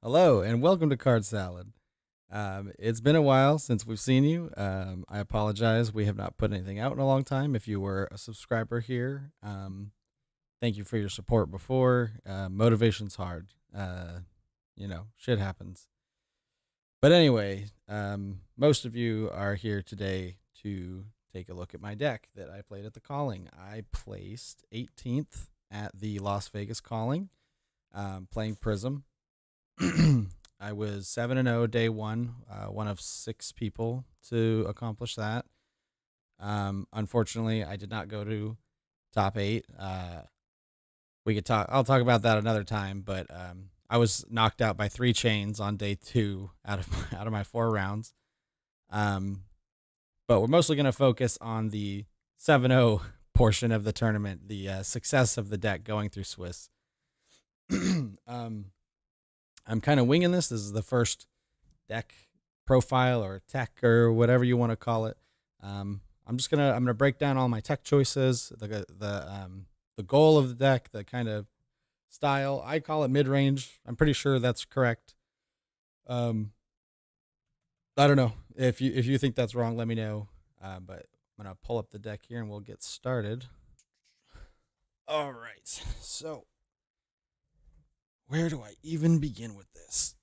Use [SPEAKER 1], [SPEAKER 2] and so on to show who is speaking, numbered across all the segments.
[SPEAKER 1] Hello and welcome to Card Salad. It's been a while since we've seen you. I apologize. We have not put anything out in a long time. If you were a subscriber here, thank you for your support before. Motivation's hard. Shit happens. But anyway, most of you are here today to take a look at my deck that I played at the Calling. I placed 18th at the Las Vegas Calling, playing Prism. I was 7-0 day one, one of 6 people to accomplish that. Unfortunately, I did not go to top 8. We could talk. I'll talk about that another time. But I was knocked out by 3 chains on day 2 out of my 4 rounds. But we're mostly going to focus on the 7-0 portion of the tournament, the success of the deck going through Swiss. I'm kind of winging this. This is the first deck profile or tech or whatever you want to call it. I'm gonna break down all my tech choices, the goal of the deck, the kind of style. I call it mid range. I'm pretty sure that's correct. I don't know if you think that's wrong. Let me know. But I'm gonna pull up the deck here and we'll get started. All right, so where do I even begin with this?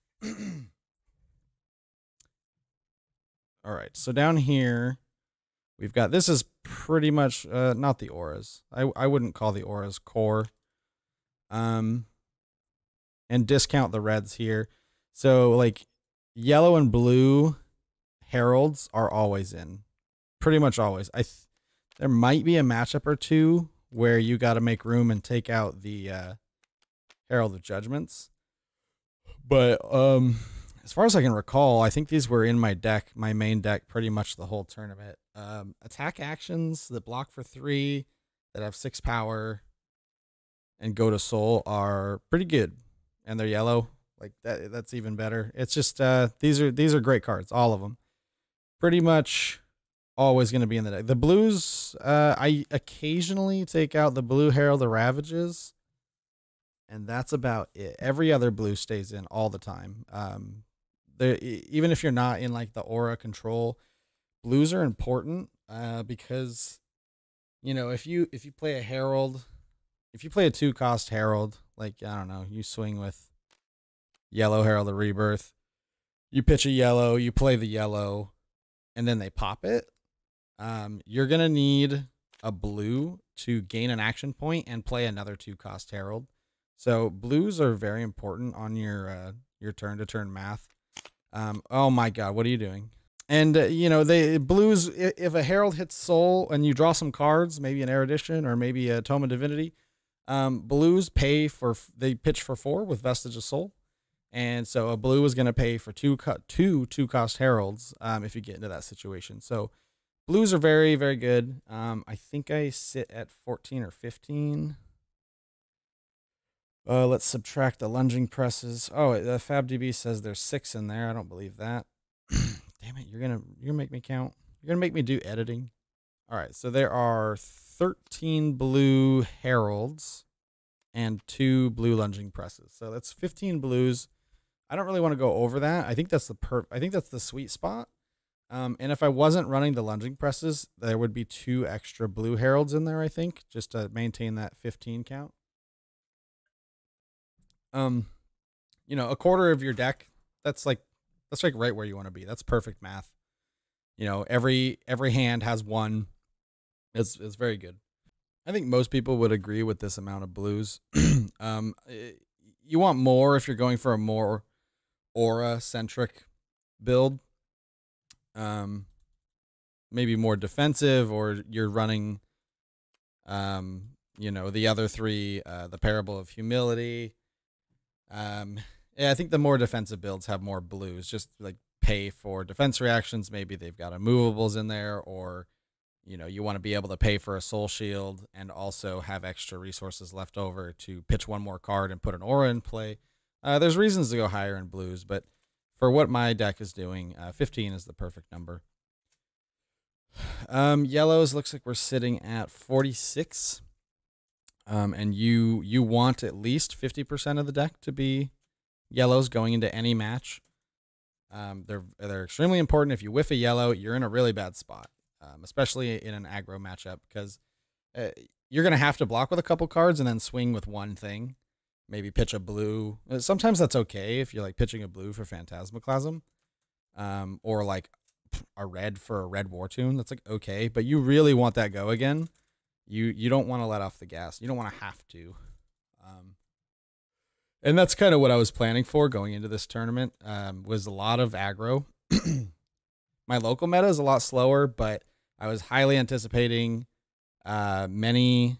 [SPEAKER 1] All right, so down here, we've got, this is pretty much, not the auras. I wouldn't call the auras core. And discount the reds here. So, like, yellow and blue heralds are always in. Pretty much always. There might be a matchup or two where you got to make room and take out the Herald of Judgments. But as far as I can recall, I think these were in my deck, my main deck, pretty much the whole tournament. Attack actions that block for 3, that have 6 power, and go to soul are pretty good. And they're yellow. Like that's even better. It's just these are great cards, all of them. Pretty much always going to be in the deck. The blues, I occasionally take out the blue Herald of Ravages. And that's about it. Every other blue stays in all the time. Even if you're not in like the aura control, blues are important because, you know, if you play a herald, if you play a 2-cost herald, like, I don't know, you swing with yellow Herald of Rebirth, you pitch a yellow, you play the yellow, and then they pop it. You're gonna need a blue to gain an action point and play another 2-cost herald. So blues are very important on your turn-to-turn math. Oh my God, what are you doing? And blues. If a herald hits soul and you draw some cards, maybe an erudition or maybe a tome of divinity, blues they pitch for 4 with vestige of soul, and so a blue is going to pay for 2 2-cost heralds if you get into that situation. So blues are very, very good. I think I sit at 14 or 15. Let's subtract the lunging presses. Oh, FabDB says there's 6 in there. I don't believe that. Damn it, you're gonna make me count. You're gonna make me do editing. All right, so there are 13 blue heralds and 2 blue lunging presses. So that's 15 blues. I don't really want to go over that. I think that's the sweet spot. And if I wasn't running the lunging presses, there would be 2 extra blue heralds in there, I think, just to maintain that 15 count. A quarter of your deck, that's like right where you want to be. That's perfect math. Every hand has 1. It's very good. I think most people would agree with this amount of blues. You want more if you're going for a more aura centric build. Maybe more defensive, or you're running the other 3, the Parable of Humility. I think the more defensive builds have more blues, just like pay for defense reactions. Maybe they've got immovables in there, or, you want to be able to pay for a soul shield and also have extra resources left over to pitch 1 more card and put an aura in play. There's reasons to go higher in blues, but for what my deck is doing, 15 is the perfect number. Yellows, looks like we're sitting at 46. And you want at least 50% of the deck to be yellows going into any match. They're extremely important. If you whiff a yellow, you're in a really bad spot, especially in an aggro matchup, because you're going to have to block with a couple cards and then swing with one thing. Maybe pitch a blue. Sometimes that's okay if you're like pitching a blue for Phantasmaclasm, or like a red for a red War Tune. That's like okay, but you really want that go again. You don't want to let off the gas. You don't want to have to. And that's kind of what I was planning for going into this tournament, was a lot of aggro. My local meta is a lot slower, but I was highly anticipating many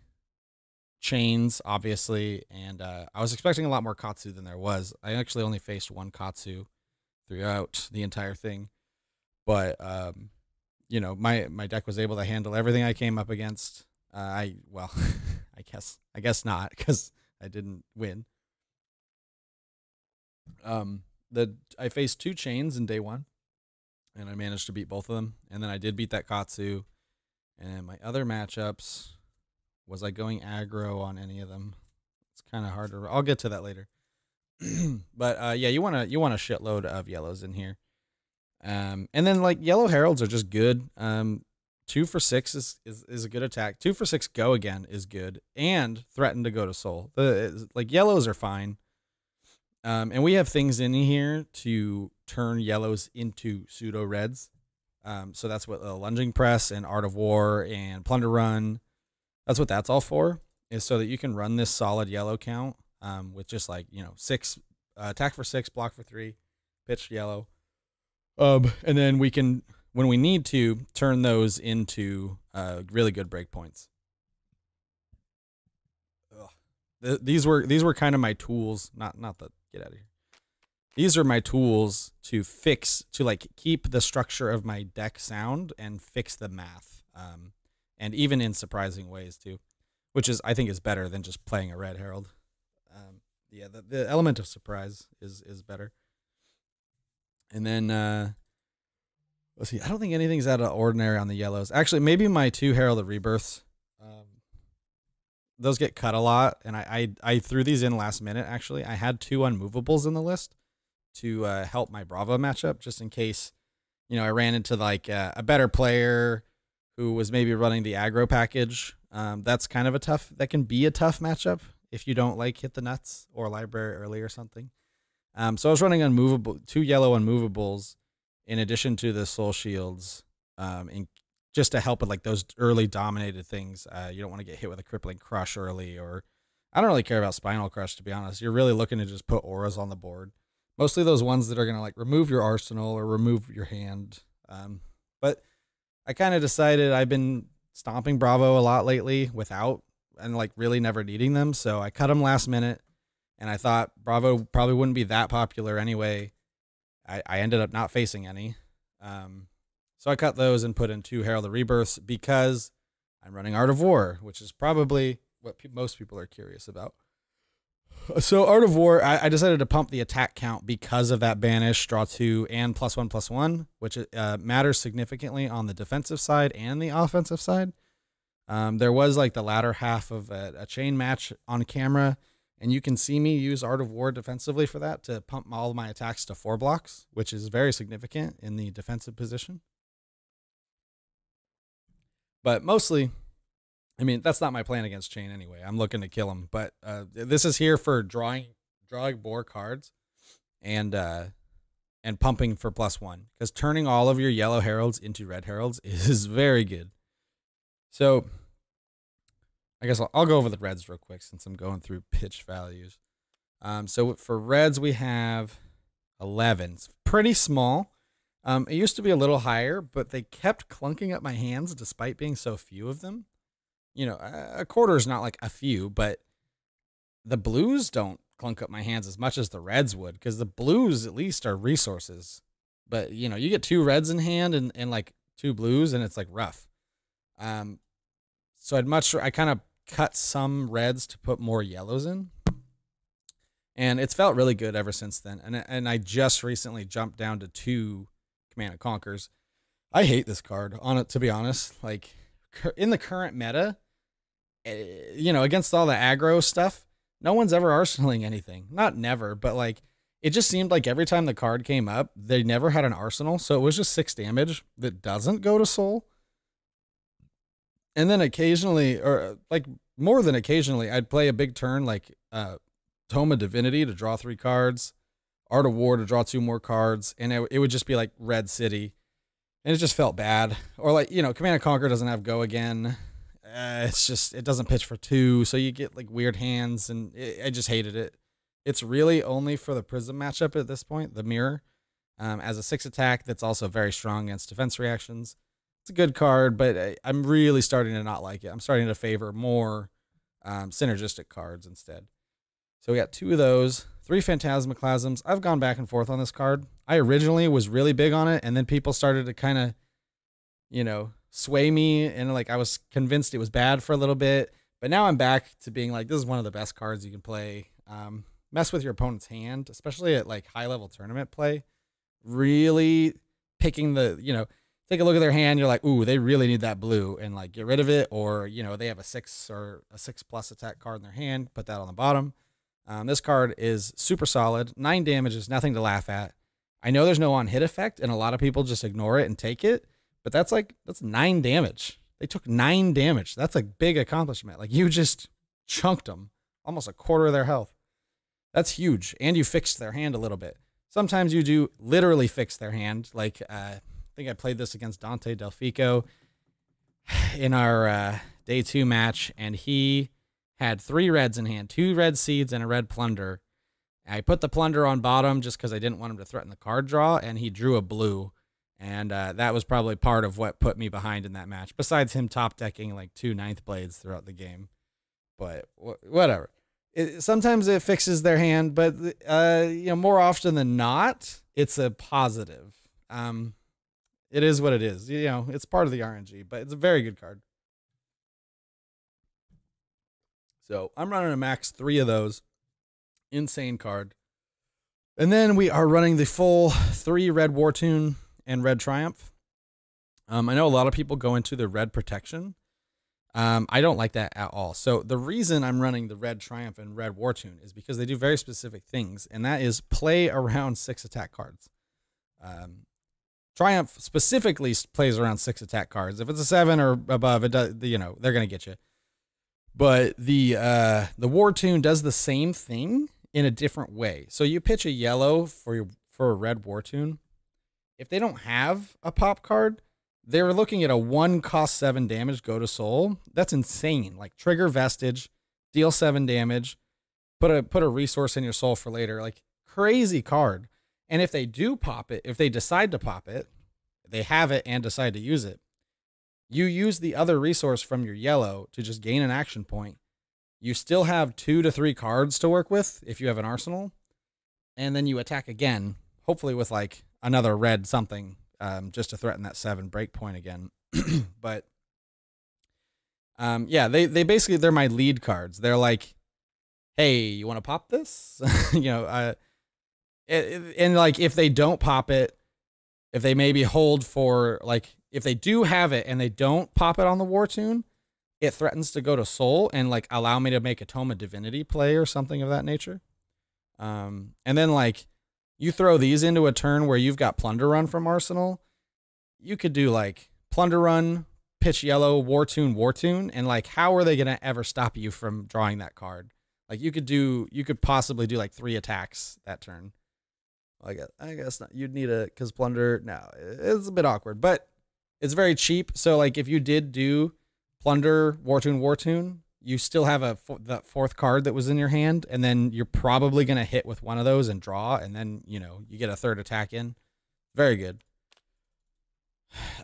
[SPEAKER 1] chains, obviously, and I was expecting a lot more Katsu than there was. I actually only faced one Katsu throughout the entire thing, but you know, my deck was able to handle everything I came up against. Well, I guess not, because I didn't win. I faced 2 chains in day 1, and I managed to beat both of them. And then I did beat that Katsu. And my other matchups, was I going aggro on any of them? It's kind of hard to. I'll get to that later. But yeah, you want a shitload of yellows in here. And then like yellow heralds are just good. 2 for 6 is a good attack. 2 for 6 go again is good, and threaten to go to soul. Like yellows are fine. And we have things in here to turn yellows into pseudo reds. So that's what Lunging Press and Art of War and Plunder Run, that's what that's all for, is so that you can run this solid yellow count with just like, you know, 6 attack for 6, block for 3, pitch yellow. And then we can, when we need to, turn those into really good breakpoints. These were kind of my tools, not the get out of here. These are my tools to like keep the structure of my deck sound and fix the math, and even in surprising ways too, which is, I think, is better than just playing a red herald. Yeah, the element of surprise is better. And then let's see. I don't think anything's out of ordinary on the yellows. Actually, maybe my 2 heralded rebirths. Those get cut a lot, and I threw these in last minute, actually. I had 2 unmovables in the list to help my Bravo matchup, just in case, you know, I ran into like a better player who was maybe running the aggro package. That's kind of that can be a tough matchup if you don't like hit the nuts or library early or something. So I was running 2 yellow unmovables in addition to the soul shields, in just to help with like those early dominated things. You don't want to get hit with a crippling crush early, or I don't really care about spinal crush, to be honest. You're really looking to just put auras on the board. Mostly those ones that are going to like remove your arsenal or remove your hand. But I kind of decided I've been stomping Bravo a lot lately without, and like really never needing them. So I cut them last minute, and I thought Bravo probably wouldn't be that popular anyway. I ended up not facing any. So I cut those and put in 2 Heralded Rebirths because I'm running Art of War, which is probably what most people are curious about. So Art of War, I decided to pump the attack count because of that banish, draw 2, and +1/+1, which matters significantly on the defensive side and the offensive side. There was like the latter half of a chain match on camera, and you can see me use Art of War defensively for that to pump all of my attacks to 4 blocks, which is very significant in the defensive position. But mostly, I mean, that's not my plan against Chain anyway. I'm looking to kill him. But this is here for drawing more cards and pumping for +1. Because turning all of your yellow heralds into red heralds is very good. So I guess I'll go over the reds real quick since I'm going through pitch values. So for reds, we have 11. It's pretty small. It used to be a little higher, but they kept clunking up my hands despite being so few of them. You know, a quarter is not like a few, but the blues don't clunk up my hands as much as the reds would, because the blues at least are resources. But, you know, you get 2 reds in hand and like 2 blues, and it's like rough. So I kind of cut some reds to put more yellows in. And it's felt really good ever since then. And I just recently jumped down to 2 Command and Conquers. I hate this card, to be honest. Like, in the current meta, you know, against all the aggro stuff, no one's ever arsenaling anything. Not never, but like, it just seemed like every time the card came up, they never had an arsenal. So it was just 6 damage that doesn't go to soul. And then occasionally, or like more than occasionally, I'd play a big turn like Tome of Divinity to draw 3 cards, Art of War to draw 2 more cards, and it would just be like Red City. And it just felt bad. Or like, you know, Command and Conquer doesn't have Go Again. It's just, it doesn't pitch for 2, so you get like weird hands, and I just hated it. It's really only for the Prism matchup at this point, the Mirror, as a 6 attack that's also very strong against defense reactions. It's a good card, but I'm really starting to not like it. I'm starting to favor more synergistic cards instead. So we got 2 of those, 3 Phantasmaclasms. I've gone back and forth on this card. I originally was really big on it, and then people started to kind of, you know, sway me, and like I was convinced it was bad for a little bit. But now I'm back to being like, this is one of the best cards you can play. Mess with your opponent's hand, especially at like high-level tournament play. Really picking the, you know, take a look at their hand. You're like, ooh, they really need that blue, and like get rid of it. Or, you know, they have a 6 or a 6+ attack card in their hand. Put that on the bottom. This card is super solid. 9 damage is nothing to laugh at. I know there's no on-hit effect, and a lot of people just ignore it and take it. But that's 9 damage. They took 9 damage. That's a big accomplishment. Like, you just chunked them. Almost a quarter of their health. That's huge. And you fixed their hand a little bit. Sometimes you do literally fix their hand. Like, I think I played this against Dante Delfico in our day 2 match, and he had 3 reds in hand, 2 red seeds and a red plunder. I put the plunder on bottom just because I didn't want him to threaten the card draw, and he drew a blue. And that was probably part of what put me behind in that match, besides him top decking like 2 9th blades throughout the game. But whatever. Sometimes it fixes their hand, but you know, more often than not, it's a positive. It is what it is. You know, it's part of the RNG, but it's a very good card. So I'm running a max 3 of those. Insane card. And then we are running the full 3 Red War Tune and Red Triumph. I know a lot of people go into the Red Protection. I don't like that at all. So the reason I'm running the Red Triumph and Red War Tune is because they do very specific things, and that is play around 6 attack cards. Triumph specifically plays around 6 attack cards. If it's a 7 or above, it does, you know, they're gonna get you. But the War Tune does the same thing in a different way. So you pitch a yellow for a Red War Tune. If they don't have a pop card, they're looking at a 1 cost 7 damage go to soul. That's insane. Like, trigger Vestige, deal 7 damage, put a resource in your soul for later. Like, crazy card. And if they do pop it, if they decide to pop it, they have it and decide to use it. You use the other resource from your yellow to just gain an action point. You still have 2 to 3 cards to work with if you have an arsenal. And then you attack again, hopefully with like another red something, just to threaten that 7 break point again. But yeah, they basically, they're my lead cards. They're like, hey, you want to pop this? You know, and like, if they don't pop it, if they maybe hold for, like, if they do have it and they don't pop it on the War Tune, it threatens to go to soul and like allow me to make a Tome of Divinity play or something of that nature. And then like, you throw these into a turn where you've got Plunder Run from Arsenal. You could do like Plunder Run, pitch yellow, War Tune, and like, how are they going to ever stop you from drawing that card? Like, you could possibly do like 3 attacks that turn. Like, I guess not. You'd need because Plunder, no, it's a bit awkward, but it's very cheap. So like, if you did do Plunder, War Tune, you still have that 4th card that was in your hand, and then you're probably going to hit with one of those and draw, and then, you know, you get a 3rd attack in. Very good.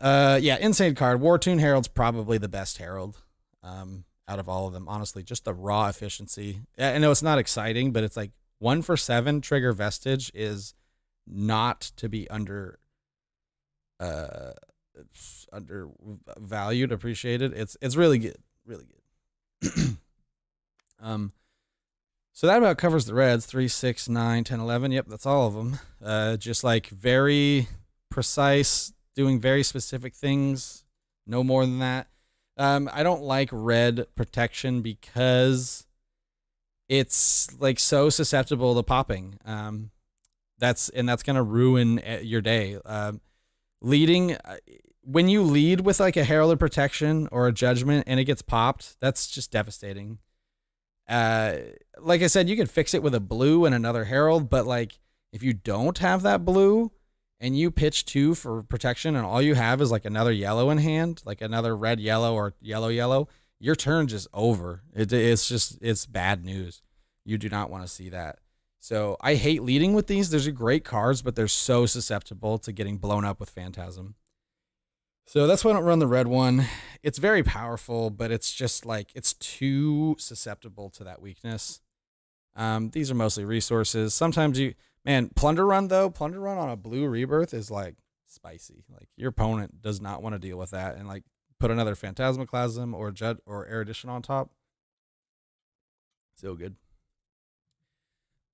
[SPEAKER 1] Yeah, insane card. War Tune Herald's probably the best Herald out of all of them, honestly. Just the raw efficiency. I know it's not exciting, but it's like 1 for 7 trigger Vestige is not to be undervalued, appreciated. It's really good. Really good. So that about covers the reds. 3, 6, 9, 10, 11. Yep, that's all of them. Just like very precise, doing very specific things. No more than that. I don't like red protection because it's like so susceptible to popping. That's gonna ruin your day. Leading, when you lead with like a heralded protection or a judgment and it gets popped, that's just devastating. Like I said, you can fix it with a blue and another herald, but like if you don't have that blue and you pitch 2 for protection and all you have is like another yellow in hand, like another red yellow or yellow yellow, your turn just over. It's bad news. You do not want to see that. So I hate leading with these. These are great cards, but they're so susceptible to getting blown up with Phantasm. So that's why I don't run the red one. It's very powerful, but it's just like, it's too susceptible to that weakness. These are mostly resources. Sometimes Plunder Run though, Plunder Run on a blue rebirth is like spicy. Like your opponent does not want to deal with that, and like put another Phantasmaclasm or Erudition on top. So good.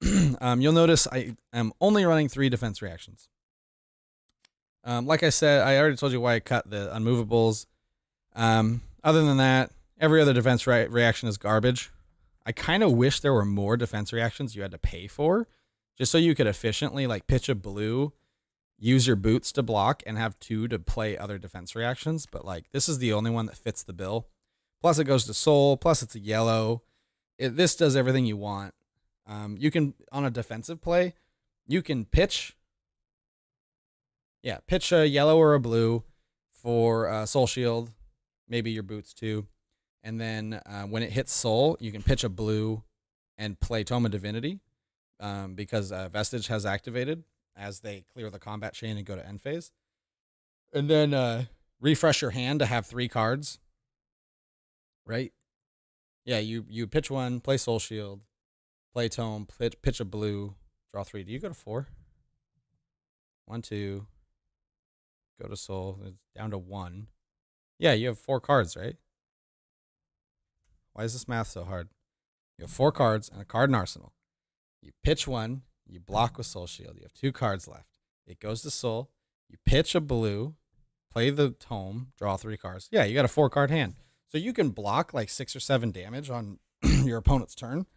[SPEAKER 1] You'll notice I am only running 3 defense reactions. Like I said, I already told you why I cut the unmovables. Other than that, every other defense reaction is garbage. I kind of wish there were more defense reactions you had to pay for, just so you could efficiently like pitch a blue, use your boots to block, and have 2 to play other defense reactions. But like this is the only one that fits the bill. Plus it goes to soul. Plus it's a yellow. This does everything you want. You can, on a defensive play, you can pitch a yellow or a blue for Soul Shield, maybe your boots too. And then when it hits Soul, you can pitch a blue and play Tome of Divinity because Vestige has activated as they clear the combat chain and go to end phase. And then refresh your hand to have 3 cards, right? Yeah, you pitch 1, play Soul Shield, play Tome, pitch a blue, draw 3. Do you go to 4? 1, 2. Go to Soul. It's down to 1. Yeah, you have 4 cards, right? Why is this math so hard? You have 4 cards and a card in Arsenal. You pitch 1. You block with Soul Shield. You have 2 cards left. It goes to Soul. You pitch a blue. Play the Tome. Draw 3 cards. Yeah, you got a 4-card hand. So you can block like 6 or 7 damage on your opponent's turn.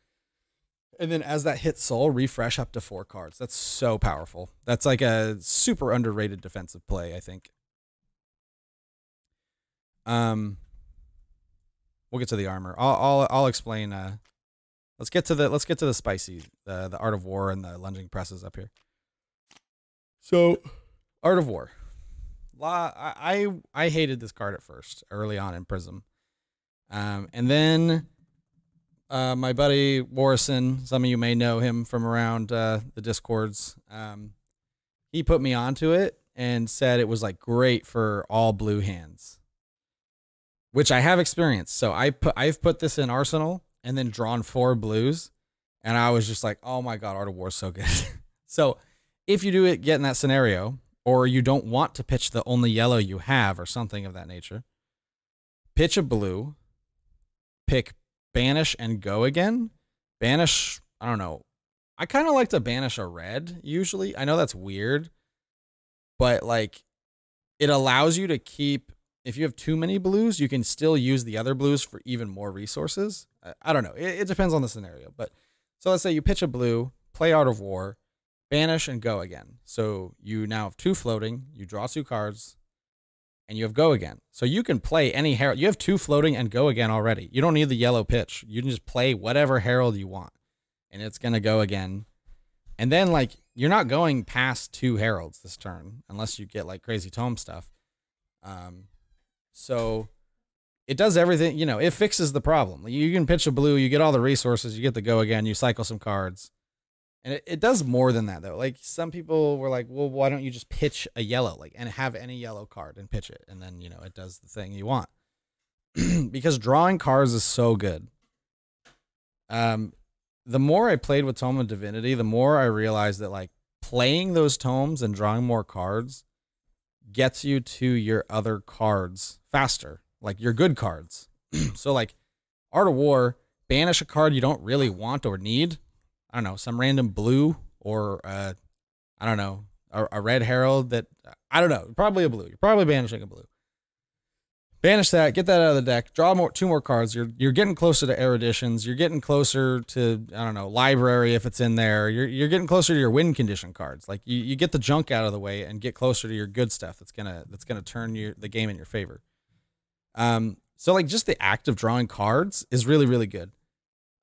[SPEAKER 1] And then as that hits Soul, refresh up to 4 cards. That's so powerful. That's like a super underrated defensive play, I think. We'll get to the armor. I'll explain. Let's get to the spicy, the Art of War and the lunging presses up here. So, Art of War. I hated this card at first, early on in Prism, and then. My buddy Warrison, some of you may know him from around the Discords. He put me onto it and said it was like great for all blue hands, which I have experienced. So I've put this in Arsenal and then drawn 4 blues, and I was just like, oh my god, Art of War is so good. So if you do get in that scenario, or you don't want to pitch the only yellow you have or something of that nature, pitch a blue, pick Banish and Go Again. Banish, I don't know. I kind of like to banish a red, usually. I know that's weird, but like it allows you to keep, if you have too many blues, you can still use the other blues for even more resources. I don't know. It depends on the scenario. But so let's say you pitch a blue, play Art of War, banish and Go Again. So you now have 2 floating, you draw 2 cards, and you have Go Again. So you can play any herald. You have 2 floating and Go Again already. You don't need the yellow pitch. You can just play whatever herald you want, and it's going to go again. And then, like, you're not going past 2 heralds this turn unless you get, like, crazy tome stuff. So it does everything. You know, it fixes the problem. You can pitch a blue. You get all the resources. You get the Go Again. You cycle some cards. And it does more than that, though. Like, some people were like, well, why don't you just pitch a yellow, like, and have any yellow card and pitch it? And then, you know, it does the thing you want. Because drawing cards is so good. The more I played with Tome of Divinity, the more I realized that, like, playing those tomes and drawing more cards gets you to your other cards faster. Like, your good cards. So, like, Art of War, banish a card you don't really want or need. I don't know, some random blue or, I don't know, a red herald that, I don't know, probably a blue. You're probably banishing a blue. Banish that, get that out of the deck, draw two more cards. You're getting closer to eruditions. You're getting closer to, I don't know, library if it's in there. You're getting closer to your win condition cards. Like you get the junk out of the way and get closer to your good stuff. That's gonna turn the game in your favor. So like just the act of drawing cards is really, really good.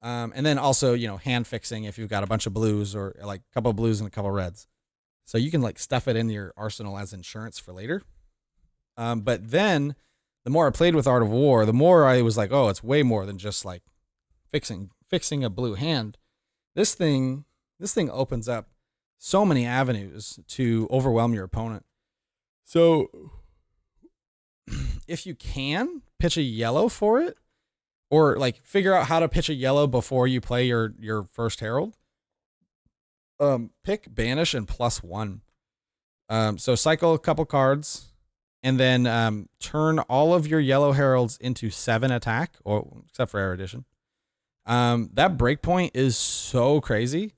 [SPEAKER 1] And then also, you know, hand fixing if you've got a bunch of blues or like a couple of blues and a couple of reds. So you can like stuff it in your arsenal as insurance for later. But then the more I played with Art of War, the more I was like, oh, it's way more than just like fixing a blue hand. This thing opens up so many avenues to overwhelm your opponent. So if you can pitch a yellow for it, or like figure out how to pitch a yellow before you play your first Herald, pick Banish and +1. So cycle a couple cards, and then turn all of your yellow Heralds into 7 attack, or except for Erudition. That breakpoint is so crazy.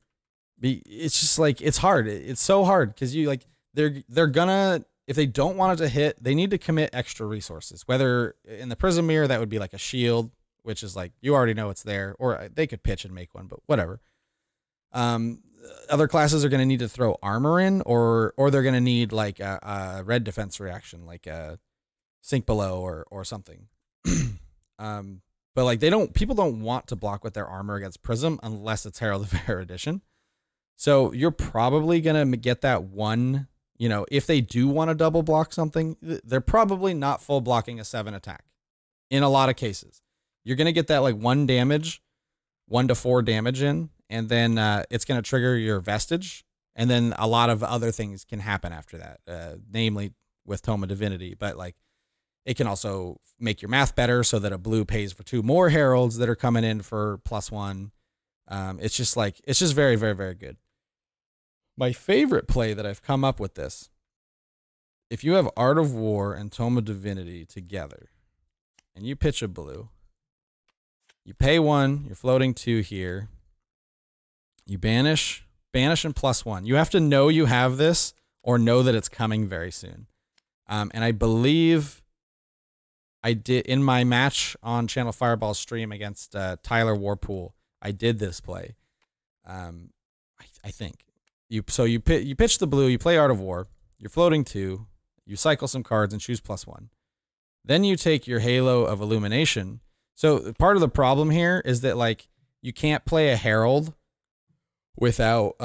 [SPEAKER 1] It's just like, it's hard. It's so hard because you like they're gonna, if they don't want it to hit, they need to commit extra resources. Whether in the Prism mirror, that would be like a shield, which is like, you already know it's there, or they could pitch and make one, but whatever. Other classes are going to need to throw armor in, or they're going to need like a red defense reaction, like a sink below or something. But like people don't want to block with their armor against Prism unless it's Herald of Erudition. So you're probably going to get that one, you know, if they do want to double block something, they're probably not full blocking a 7 attack in a lot of cases. You're going to get that like 1 damage, 1 to 4 damage in, and then it's going to trigger your Vestige, and then a lot of other things can happen after that, namely with Tome of Divinity. But like, it can also make your math better so that a blue pays for 2 more Heralds that are coming in for +1. It's just very, very, very good. My favorite play that I've come up with this, if you have Art of War and Tome of Divinity together, and you pitch a blue, you pay 1, you're floating 2 here. You banish and +1. You have to know you have this or know that it's coming very soon. And I believe I did in my match on Channel Fireball's stream against Tyler Warpool. I did this play. I think you pitch the blue, you play Art of War, you're floating 2, you cycle some cards and choose +1. Then you take your Halo of Illumination. So part of the problem here is that like you can't play a Herald without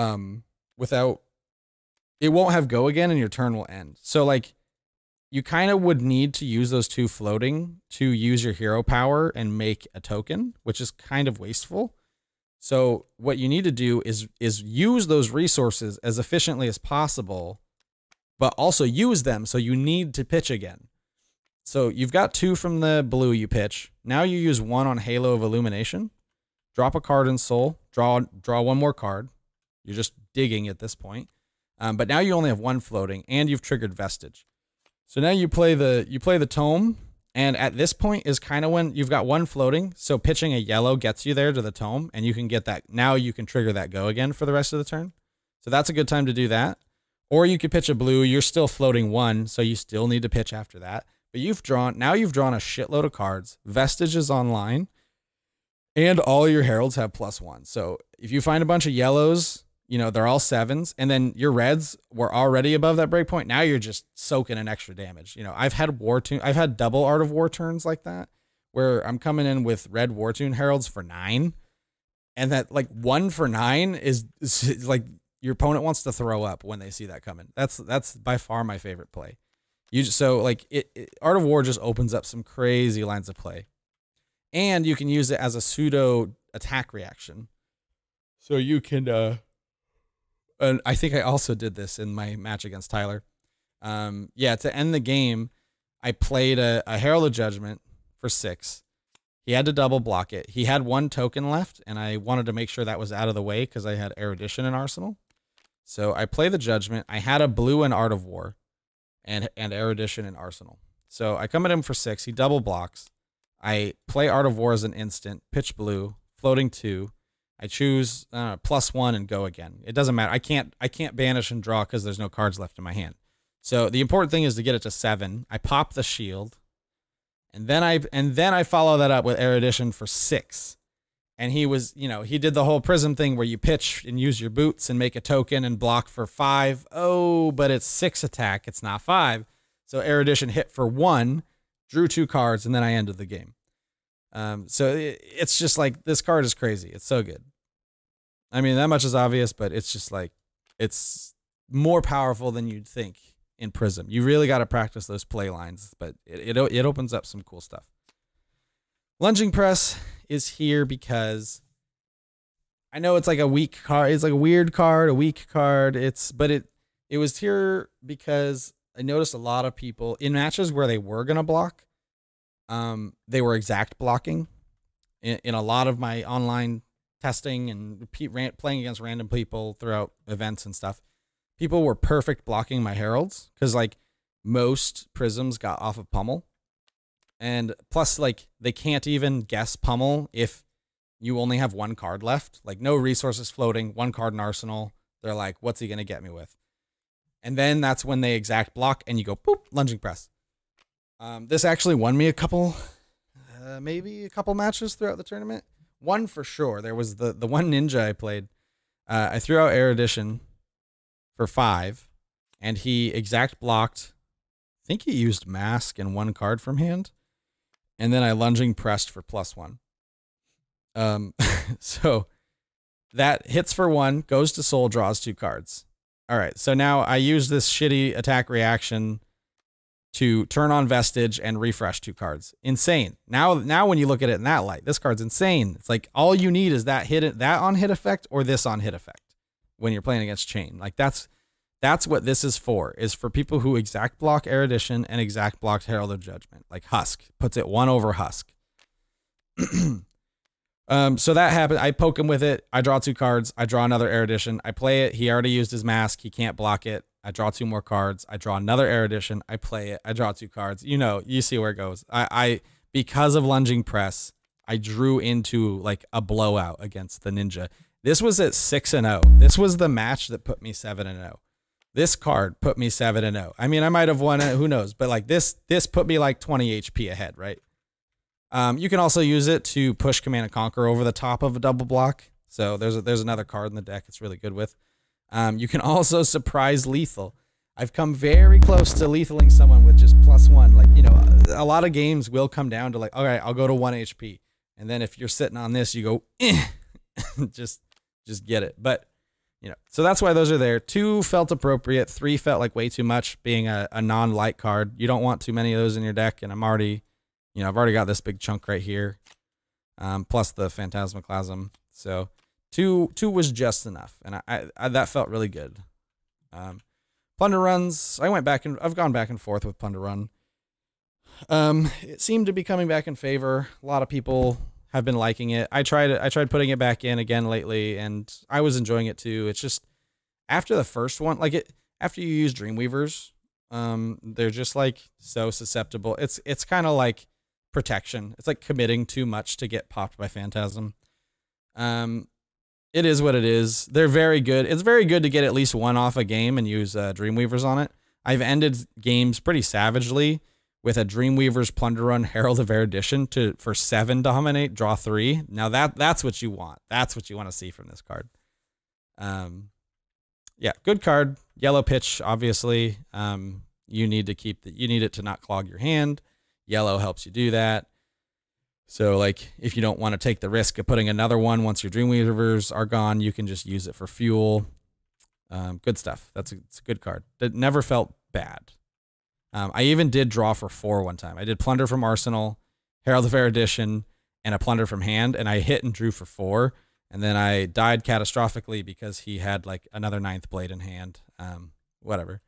[SPEAKER 1] it won't have go again and your turn will end. So like you kind of would need to use those 2 floating to use your hero power and make a token, which is kind of wasteful. So what you need to do is use those resources as efficiently as possible, but also use them. So you need to pitch again. So you've got 2 from the blue you pitch. Now you use 1 on Halo of Illumination. Drop a card in Soul. Draw 1 more card. You're just digging at this point. But now you only have 1 floating, and you've triggered Vestige. So now you play the Tome, and at this point is kind of when you've got 1 floating. So pitching a yellow gets you there to the Tome, and you can get that. Now you can trigger that go again for the rest of the turn. So that's a good time to do that. Or you could pitch a blue. You're still floating 1, so you still need to pitch after that. But now you've drawn a shitload of cards. Vestige is online, and all your Heralds have +1. So if you find a bunch of yellows, you know, they're all 7s, and then your reds were already above that breakpoint. Now you're just soaking in extra damage. You know, I've had double Art of War turns like that, where I'm coming in with red War Tune Heralds for 9, and that like 1 for 9 is like your opponent wants to throw up when they see that coming. That's by far my favorite play. Art of War just opens up some crazy lines of play, and you can use it as a pseudo attack reaction. So you can, and I think I also did this in my match against Tyler. To end the game, I played a Herald of Judgment for 6. He had to double block it. He had 1 token left, and I wanted to make sure that was out of the way because I had Erudition in Arsenal. So I play the Judgment. I had a blue in Art of War and Erudition in Arsenal. So I come at him for 6. He double blocks. I play Art of War as an instant, pitch blue, floating 2. I choose +1 and go again. It doesn't matter. I can't banish and draw because there's no cards left in my hand. So the important thing is to get it to 7. I pop the shield. And then I follow that up with Erudition for 6. And he was, he did the whole Prism thing where you pitch and use your boots and make a token and block for 5. Oh, but it's 6 attack. It's not 5. So Erudition hit for 1, drew 2 cards, and then I ended the game. So it's just like, this card is crazy. It's so good. I mean, that much is obvious, but it's just like, it's more powerful than you'd think in Prism. You really got to practice those play lines, but it opens up some cool stuff. Lunging Press is here because I know it's like a weak card. It's like a weird card, a weak card. But it was here because I noticed a lot of people in matches where they were going to block. They were exact blocking in a lot of my online testing and playing against random people throughout events and stuff. People were perfect blocking my heralds because like most prisms got off of pummel. And plus, like, they can't even guess pummel if you only have 1 card left. Like, no resources floating, 1 card in arsenal. They're like, what's he going to get me with? And then that's when they exact block, and you go, boop, lunging press. This actually won me a couple, maybe a couple matches throughout the tournament. One for sure. There was the one ninja I played. I threw out Erudition for 5, and he exact blocked. I think he used Mask and 1 card from hand. And then I lunging pressed for +1. So that hits for 1, goes to soul, draws 2 cards. All right, so now I use this shitty attack reaction to turn on Vestige and refresh 2 cards. Insane. Now when you look at it in that light, this card's insane. It's like all you need is that on hit effect or this on hit effect when you're playing against Chain. Like that's what this is for people who exact block Erudition and exact blocked Herald of Judgment. Like Husk puts it 1 over Husk. So that happened. I poke him with it. I draw 2 cards. I draw another Erudition. I play it. He already used his Mask. He can't block it. I draw 2 more cards. I draw another Erudition. I play it. I draw 2 cards. You see where it goes. I because of lunging press, I drew into like a blowout against the ninja. This was at 6-0. This was the match that put me 7-0. This card put me 7-0. I mean, I might have won it, who knows? But like this put me like 20 HP ahead, right? You can also use it to push Command and Conquer over the top of a double block. So there's another card in the deck it's really good with. You can also surprise lethal. I've come very close to lethaling someone with just +1. Like, a lot of games will come down to like, all right, I'll go to 1 HP. And then if you're sitting on this, you go, just get it. But so that's why those are there. 2 felt appropriate. 3 felt like way too much, being a non-light card. You don't want too many of those in your deck, and I've already got this big chunk right here, plus the Phantasmaclasm. So 2 was just enough, and I that felt really good. Plunder runs. I've gone back and forth with Plunder Run. It seemed to be coming back in favor. A lot of people have been liking it. I tried putting it back in again lately, and I was enjoying it too. It's just after the first one, after you use Dreamweavers, they're just like so susceptible. It's kind of like protection. It's like committing too much to get popped by Phantasm. It is what it is. They're very good. It's very good to get at least 1 off a game and use Dreamweavers on it. I've ended games pretty savagely with a Dreamweaver's Plunder Run Herald of Erudition for 7 dominate, draw 3. Now that's what you want. That's what you want to see from this card. Yeah, good card. Yellow pitch, obviously. You need it to not clog your hand. Yellow helps you do that. So like if you don't want to take the risk of putting another one once your Dreamweavers are gone, you can just use it for fuel. Good stuff. It's a good card. It never felt bad. I even did draw for 4 one time. I did Plunder from Arsenal, Herald of Erudition, and a Plunder from hand, and I hit and drew for 4. And then I died catastrophically because he had like another 9th blade in hand. Whatever.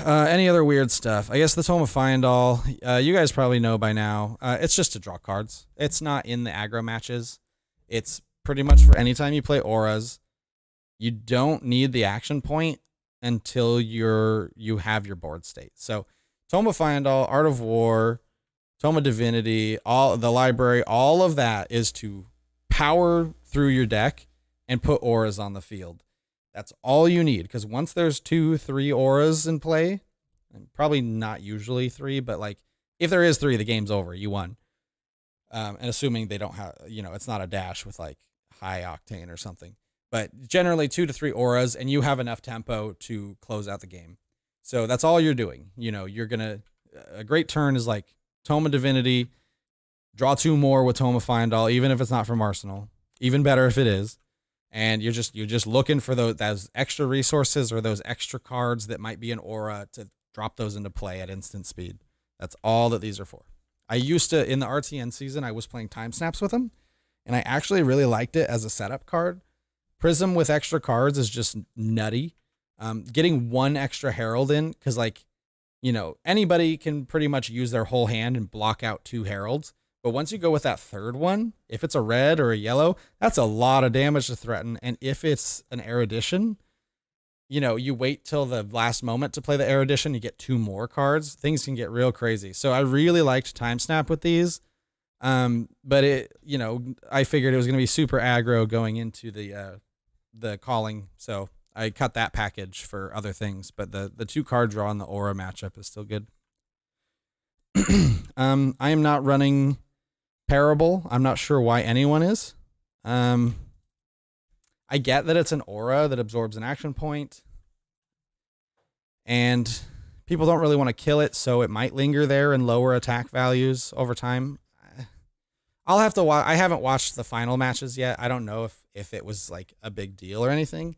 [SPEAKER 1] Any other weird stuff? I guess the Tome of Fyendal, you guys probably know by now. It's just to draw cards. It's not in the aggro matches. It's pretty much for any time you play auras. You don't need the action point until you have your board state. So Tome of Fyendal, Art of War, Tome of Divinity, all the library, all of that is to power through your deck and put auras on the field. That's all you need, because once there's 2, 3 auras in play, and probably not usually 3, but like If there is 3, the game's over. You won. And assuming they don't have, it's not a dash with like high octane or something. But generally 2 to 3 auras, and you have enough tempo to close out the game. So that's all you're doing. You're going to, a great turn is like Tome of Divinity, draw 2 more with Tome of Fyendal, even if it's not from Arsenal. Even better if it is. And you're just looking for those extra resources or those extra cards that might be an aura to drop those into play at instant speed. That's all that these are for. I used to, in the RTN season, I was playing Time Snaps with them, and I actually really liked it as a setup card. Prism with extra cards is just nutty. Getting 1 extra Herald in, because anybody can pretty much use their whole hand and block out 2 Heralds. But once you go with that 3rd one, if it's a red or a yellow, that's a lot of damage to threaten. And if it's an Erudition, you wait till the last moment to play the Erudition, you get 2 more cards. Things can get real crazy. So I really liked Time Snap with these. But I figured it was going to be super aggro going into the calling. So I cut that package for other things. But the 2 card draw in the aura matchup is still good. I am not running Parable. I'm not sure why anyone is. I get that it's an aura that absorbs an action point, and people don't really want to kill it, so it might linger there and lower attack values over time. I'll have to watch. I haven't watched the final matches yet. I don't know if it was like a big deal or anything.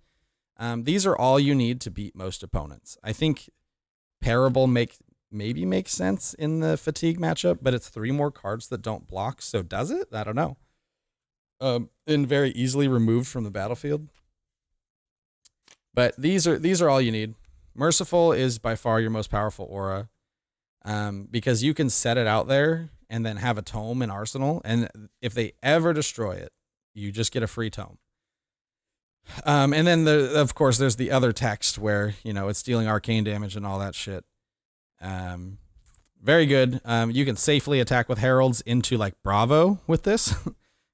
[SPEAKER 1] These are all you need to beat most opponents. I think Parable maybe makes sense in the fatigue matchup, but it's 3 more cards that don't block. So does it? I don't know. And very easily removed from the battlefield. But these are all you need. Merciful is by far your most powerful aura, because you can set it out there and then have a tome in Arsenal, and if they ever destroy it, you just get a free tome. And then of course there's the other text where it's dealing arcane damage and all that shit. Very good. You can safely attack with heralds into like Bravo with this,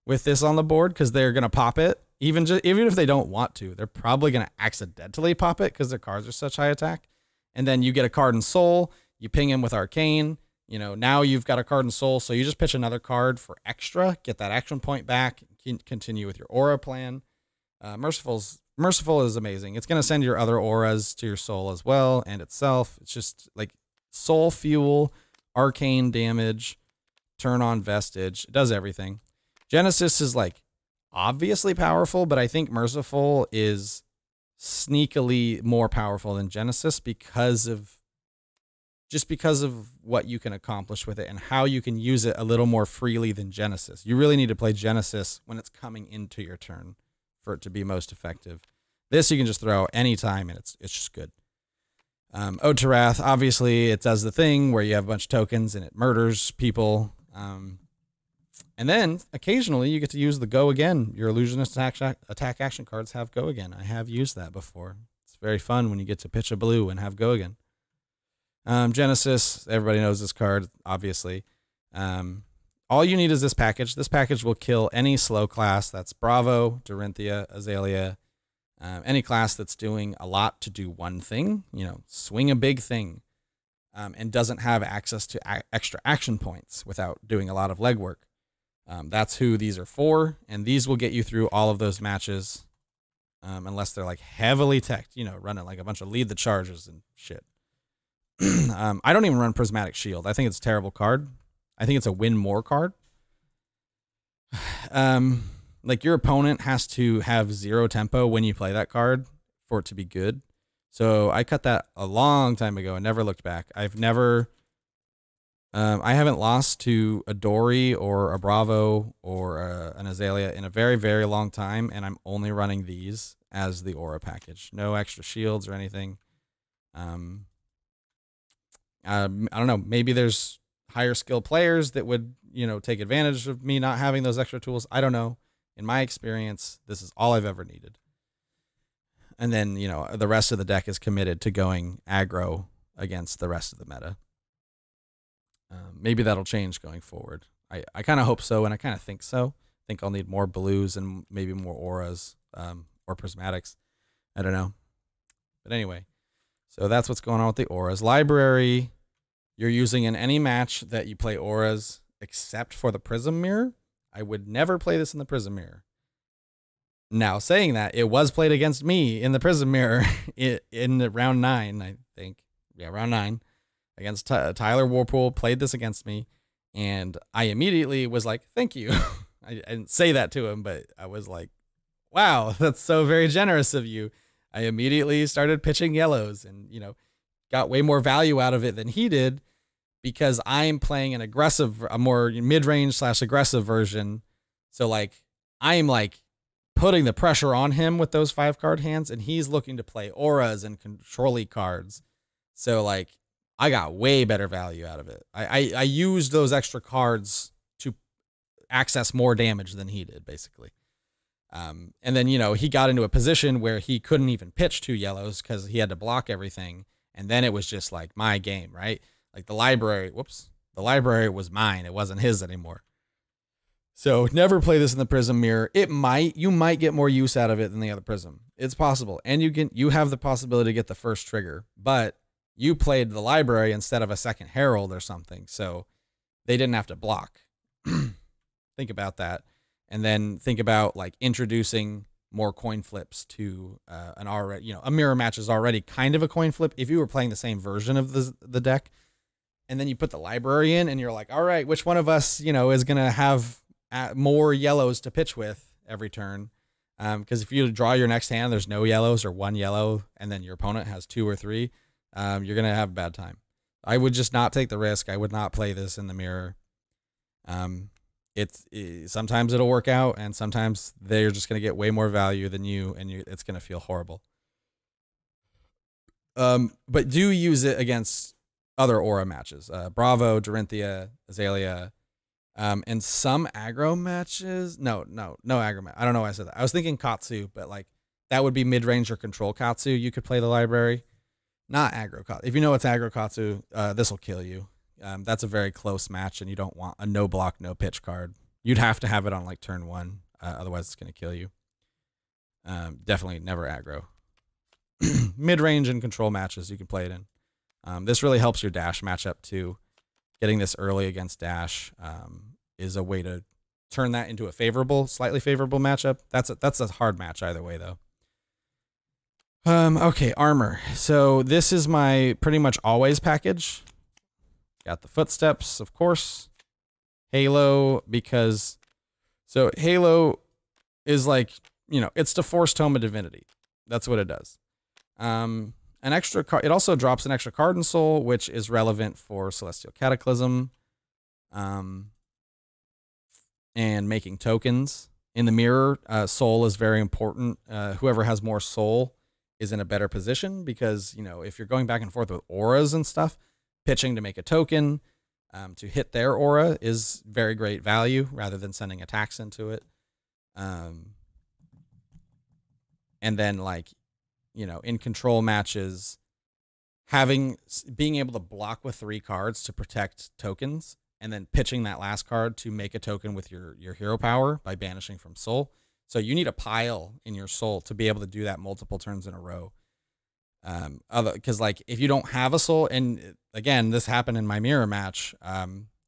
[SPEAKER 1] with this on the board, because they're gonna pop it. Even if they don't want to, they're probably gonna accidentally pop it because their cards are such high attack. And then you get a card in Soul. You ping him with Arcane. Now you've got a card in Soul, so you just pitch another card for extra, get that action point back, continue with your aura plan. Merciful is amazing. It's gonna send your other auras to your Soul as well and itself. It's just like Soul fuel, arcane damage, turn on Vestige. It does everything. Genesis is like obviously powerful, but I think Merciful is sneakily more powerful than Genesis because of what you can accomplish with it and how you can use it a little more freely than Genesis. You really need to play Genesis when it's coming into your turn for it to be most effective. This you can just throw anytime and it's just good. Ode to Wrath, obviously it does the thing where you have a bunch of tokens and it murders people. And then occasionally you get to use the Go Again. Your Illusionist attack action cards have Go Again. I have used that before. It's very fun when you get to pitch a blue and have Go Again. Genesis, everybody knows this card, obviously. All you need is this package. This package will kill any slow class. That's Bravo, Dorinthia, Azalea, any class that's doing a lot to do one thing, swing a big thing, and doesn't have access to extra action points without doing a lot of legwork. That's who these are for, and these will get you through all of those matches, unless they're like heavily teched, running like a bunch of lead the charges and shit. I don't even run Prismatic Shield. I think it's a terrible card. I think it's a win more card. Like your opponent has to have 0 tempo when you play that card for it to be good. So I cut that a long time ago and never looked back. I haven't lost to a Dory or a Bravo or an Azalea in a very, very long time, and I'm only running these as the aura package. No extra shields or anything. I don't know. Maybe there's higher skill players that would, take advantage of me not having those extra tools. I don't know. In my experience, this is all I've ever needed. And then, the rest of the deck is committed to going aggro against the rest of the meta. Maybe that'll change going forward. I kind of hope so, and I kind of think so. I think I'll need more blues and maybe more auras or prismatics. I don't know. But anyway, so that's what's going on with the auras. Library, you're using in any match that you play auras except for the Prism mirror. I would never play this in the Prism mirror. Now, saying that, it was played against me in the Prism mirror in round 9, I think. Yeah, round 9 against Tyler Warpool. Played this against me, and I immediately was like, thank you. I didn't say that to him, but I was like, wow, that's so very generous of you. I immediately started pitching yellows and, got way more value out of it than he did because I'm playing a more mid-range / aggressive version. So like, I'm like putting the pressure on him with those 5-card hands, and he's looking to play auras and control-y cards. So like, I got way better value out of it. I used those extra cards to access more damage than he did, basically. And then, he got into a position where he couldn't even pitch 2 yellows because he had to block everything. And then it was just like my game, right? Like the library was mine. It wasn't his anymore. So never play this in the Prism mirror. You might get more use out of it than the other Prism. It's possible. And you have the possibility to get the first trigger, but you played the library instead of a second Herald or something. So they didn't have to block. Think about that. And then think about like introducing more coin flips to a mirror match is already kind of a coin flip. If you were playing the same version of the deck, and then you put the library in and you're like, all right, which one of us, is going to have more yellows to pitch with every turn? Because if you draw your next hand, there's no yellows or 1 yellow, and then your opponent has 2 or 3, you're going to have a bad time. I would just not take the risk. I would not play this in the mirror. Sometimes it'll work out, and sometimes they're just going to get way more value than you, and it's going to feel horrible. But do use it against other aura matches. Bravo, Dorinthia, Azalea, and some aggro matches. No aggro match. I don't know why I said that. I was thinking Katsu, but like that would be mid-range or control Katsu. You could play the library. Not aggro Katsu. If you know it's aggro Katsu, this will kill you. That's a very close match, and you don't want a no block, no pitch card. You'd have to have it on like turn 1, otherwise it's going to kill you. Definitely never aggro. Mid-range and control matches you can play it in. This really helps your dash matchup too. Getting this early against dash is a way to turn that into a slightly favorable matchup. That's a hard match either way though. Okay, armor. So this is my pretty much always package. Got the footsteps, of course. Halo, so Halo is like, it's to force Tome of Divinity. That's what it does. An extra card. It also drops an extra card in Soul, which is relevant for Celestial Cataclysm, and making tokens. In the mirror, Soul is very important. Whoever has more Soul is in a better position because, if you're going back and forth with auras and stuff, pitching to make a token to hit their aura is very great value rather than sending attacks into it. And then like, in control matches, being able to block with 3 cards to protect tokens and then pitching that last card to make a token with your hero power by banishing from Soul. So you need a pile in your Soul to be able to do that multiple turns in a row. Because like if you don't have a Soul, and again, this happened in my mirror match,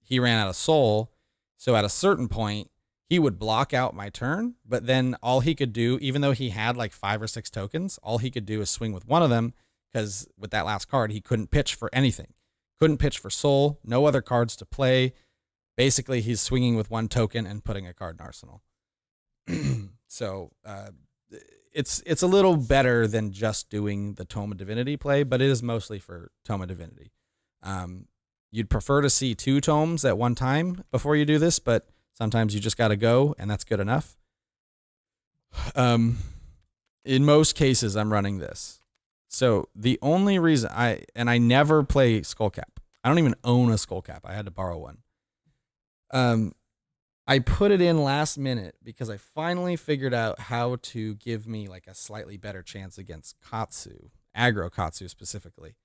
[SPEAKER 1] he ran out of Soul. So at a certain point, he would block out my turn, but then all he could do, even though he had like 5 or 6 tokens, all he could do is swing with one of them because with that last card, he couldn't pitch for anything. Couldn't pitch for Soul, no other cards to play. Basically, he's swinging with 1 token and putting a card in Arsenal. So it's a little better than just doing the Tome of Divinity play, but it is mostly for Tome of Divinity. You'd prefer to see 2 tomes at one time before you do this, but sometimes you just got to go, and that's good enough. In most cases, I'm running this. So the only reason I never play Skullcap. I don't even own a Skullcap. I had to borrow one. I put it in last minute because I finally figured out how to give me like a slightly better chance against Katsu, aggro Katsu specifically.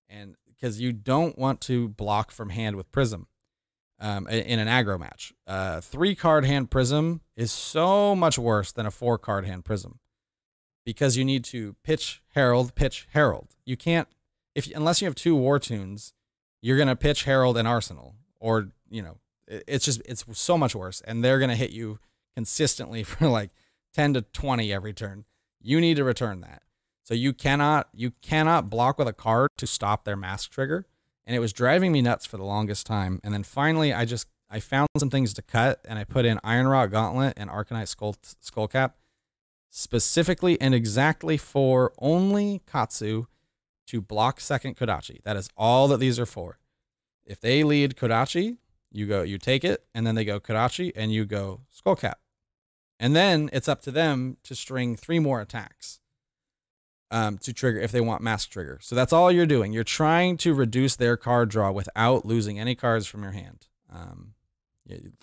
[SPEAKER 1] And because you don't want to block from hand with Prism in an aggro match. 3-card hand Prism is so much worse than a 4-card hand Prism because you need to pitch Herald. You can't, unless you have 2 War Tunes, you're going to pitch Herald and Arsenal, or, you know, it's so much worse. And they're going to hit you consistently for like 10 to 20 every turn. You need to return that. So you cannot block with a card to stop their mask trigger. And it was driving me nuts for the longest time. And then finally I found some things to cut, and I put in Iron Rot Gauntlet and Arcanite Skullcap specifically and exactly for only Katsu to block second Kodachi. That is all that these are for. If they lead Kodachi, you take it, and then they go Kodachi, and you go Skullcap. And then it's up to them to string 3 more attacks to trigger if they want mask trigger. So that's all you're doing. You're trying to reduce their card draw without losing any cards from your hand.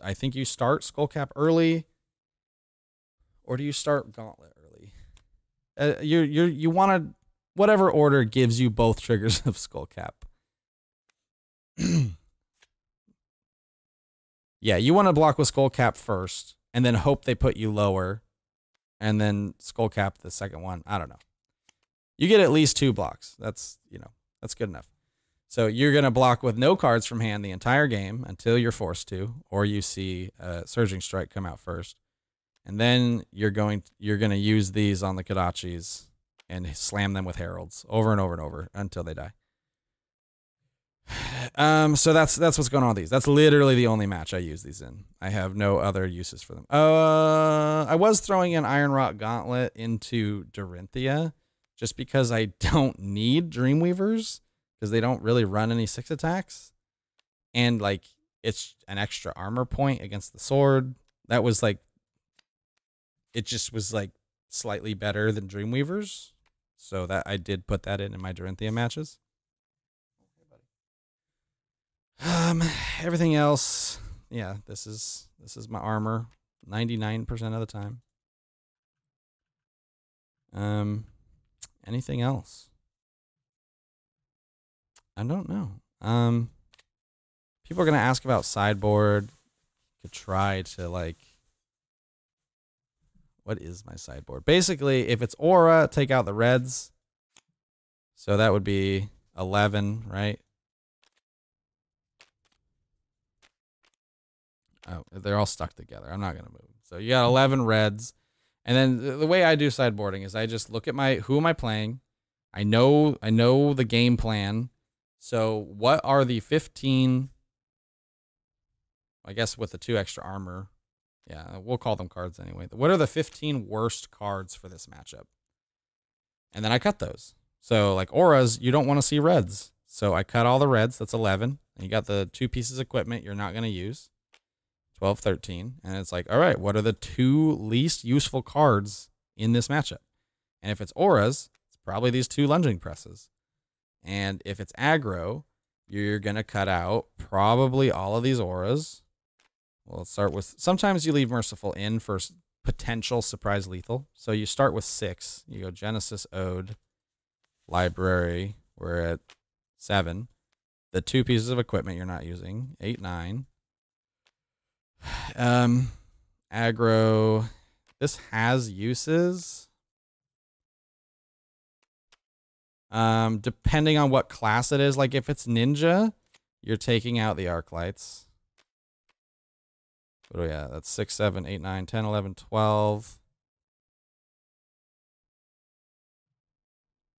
[SPEAKER 1] I think you start Skullcap early, or do you start Gauntlet early? You want to, whatever order gives you both triggers of Skullcap. Yeah, you want to block with Skullcap first, and then hope they put you lower, and then Skullcap the second one. I don't know. You get at least 2 blocks. That's good enough. So you're going to block with no cards from hand the entire game until you're forced to, or you see Surging Strike come out first. And then you're going to use these on the Kodachis and slam them with Heralds over and over and over until they die. So that's what's going on with these. That's literally the only match I use these in. I have no other uses for them. I was throwing an Iron Rot Gauntlet into Dorinthia just because I don't need Dreamweavers, because they don't really run any 6 attacks. And like, it's an extra armor point against the sword. That was like, it just was like slightly better than Dreamweavers. So that I did put that in my Dorinthia matches. Everything else, yeah, this is my armor 99% of the time. Anything else? I don't know. People are gonna ask about sideboard. Could try to like, what is my sideboard? Basically, if it's aura, take out the reds. So that would be 11, right? Oh, they're all stuck together. I'm not going to move. So you got 11 reds. And then the way I do sideboarding is I just look at who am I playing? I know the game plan. So what are the 15, I guess with the 2 extra armor. Yeah, we'll call them cards anyway. What are the 15 worst cards for this matchup? And then I cut those. So like auras, you don't want to see reds. So I cut all the reds. That's 11. And you got the 2 pieces of equipment you're not going to use. 12, 13. And it's like, all right, what are the 2 least useful cards in this matchup? And if it's auras, it's probably these 2 lunging presses. And if it's aggro, you're going to cut out probably all of these auras. Well, let's start with, sometimes you leave Merciful in for potential surprise lethal. So you start with 6. You go Genesis, Ode, Library. We're at 7. The 2 pieces of equipment you're not using. 8, 9. Aggro. This has uses. Depending on what class it is. Like if it's ninja, you're taking out the arc lights. What do we have? That's 6, 7, 8, 9, 10, 11, 12.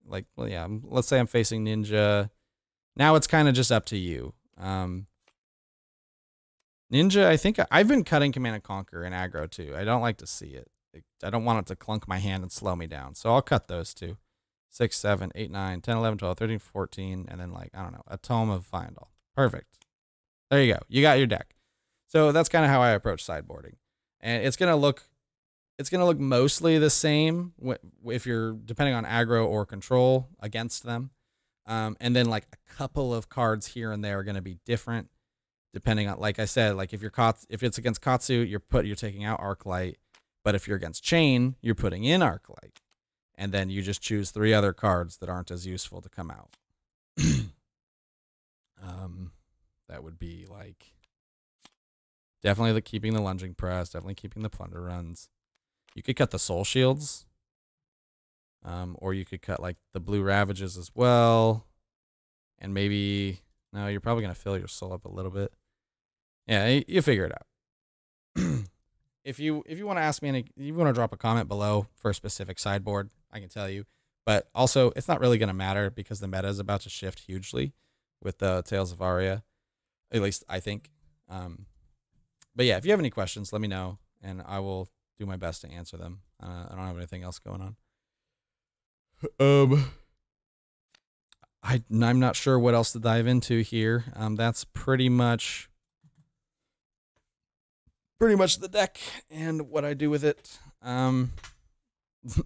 [SPEAKER 1] Like, well, yeah, let's say I'm facing ninja. Now it's kind of just up to you. Ninja, I think I've been cutting Command and Conquer and aggro too. I don't like to see it. I don't want it to clunk my hand and slow me down. So I'll cut those 2. 6, 7, 8, 9, 10, 11, 12, 13, 14, and then like, I don't know, a Tome of Fyendal. Perfect. There you go. You got your deck. So that's kind of how I approach sideboarding. And it's going to look mostly the same if you're depending on aggro or control against them. And then like a couple of cards here and there are going to be different depending on, like I said, like if it's against Katsu, you're taking out Arclight, but if you're against Chain, you're putting in Arclight. And then you just choose 3 other cards that aren't as useful to come out. That would be like definitely keeping the lunging press, definitely keeping the plunder runs. You could cut the soul shields. Or you could cut like the blue ravages as well. And maybe No, you're probably gonna fill your soul up a little bit. Yeah, you figure it out. If you want to ask me any, you want to drop a comment below for a specific sideboard, I can tell you. But also, it's not really going to matter because the meta is about to shift hugely with the Tales of Aria. At least I think. But yeah, if you have any questions, let me know, and I will do my best to answer them. I don't have anything else going on. I'm not sure what else to dive into here. That's pretty much the deck and what I do with it.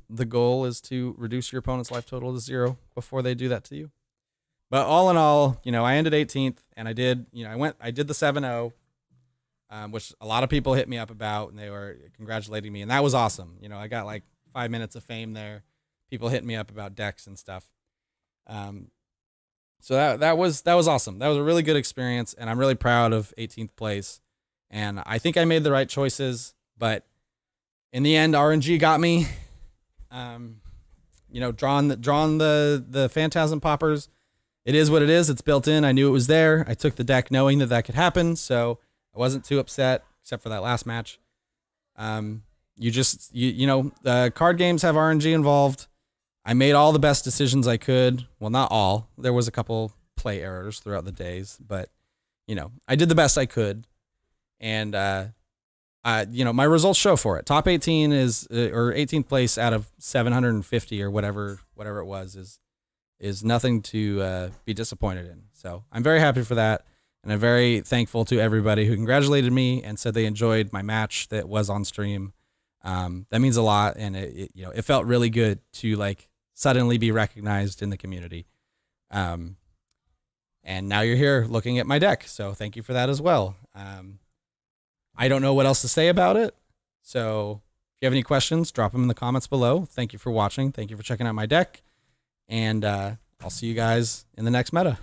[SPEAKER 1] The goal is to reduce your opponent's life total to 0 before they do that to you. But all in all, I ended 18th, and I did the 7-0, which a lot of people hit me up about, and they were congratulating me, and that was awesome. I got like 5 minutes of fame there. People hitting me up about decks and stuff. So that was awesome. That was a really good experience, and I'm really proud of 18th place. And I think I made the right choices, but in the end, RNG got me. Drawing the Phantasm Poppers. It is what it is. It's built in. I knew it was there. I took the deck knowing that could happen, so I wasn't too upset, except for that last match. Card games have RNG involved. I made all the best decisions I could. Well, not all. There was a couple play errors throughout the days, but I did the best I could. And, my results show for it. Top 18 or 18th place out of 750 or whatever it was is nothing to be disappointed in. So I'm very happy for that. And I'm very thankful to everybody who congratulated me and said they enjoyed my match that was on stream. That means a lot. And it felt really good to suddenly be recognized in the community. And now you're here looking at my deck. So thank you for that as well. I don't know what else to say about it. So if you have any questions, drop them in the comments below. Thank you for watching. Thank you for checking out my deck. And I'll see you guys in the next meta.